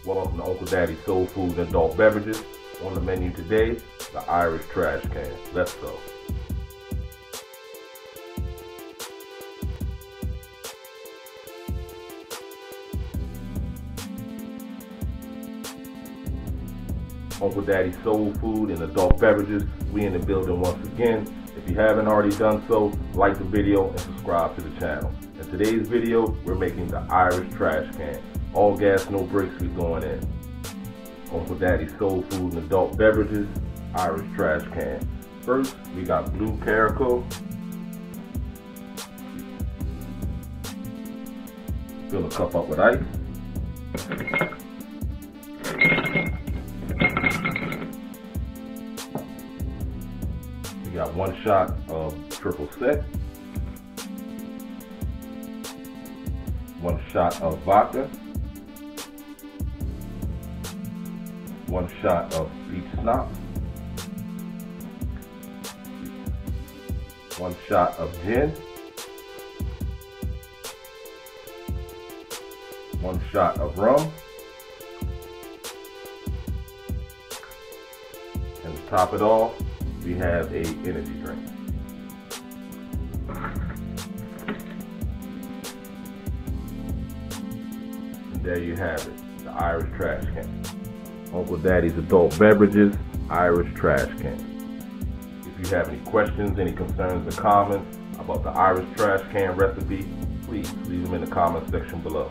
Welcome to Uncle Daddy's Soul Food and Adult Beverages. On the menu today, the Irish trash can. Let's go. Uncle Daddy's Soul Food and Adult Beverages. We in the building once again. If you haven't already done so, like the video and subscribe to the channel. In today's video, we're making the Irish trash can. All gas, no brakes, we going in. Uncle Daddy's Soul Food and Adult Beverages, Irish trash can. First, we got Blue Curacao. Fill the cup up with ice. We got 1 shot of triple sec. 1 shot of vodka. 1 shot of peach schnapps, 1 shot of gin, 1 shot of rum, and to top it off, we have a energy drink. And there you have it, the Irish trash can. Uncle Daddy's Adult Beverages, Irish trash can. If you have any questions, any concerns or comments about the Irish trash can recipe, please leave them in the comment section below.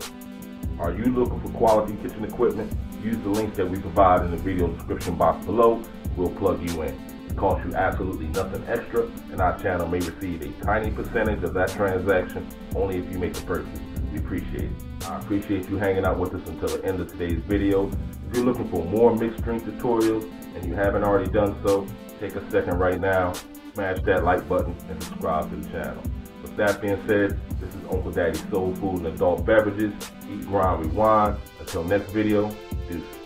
Are you looking for quality kitchen equipment? Use the link that we provide in the video description box below. We'll plug you in. It costs you absolutely nothing extra, and our channel may receive a tiny percentage of that transaction only if you make a purchase. We appreciate it. I appreciate you hanging out with us until the end of today's video. If you're looking for more mixed drink tutorials and you haven't already done so, take a second right now, smash that like button and subscribe to the channel. With that being said, this is Uncle Daddy's Soul Food and Adult Beverages. Eat, grind, rewind. Until next video, deuces.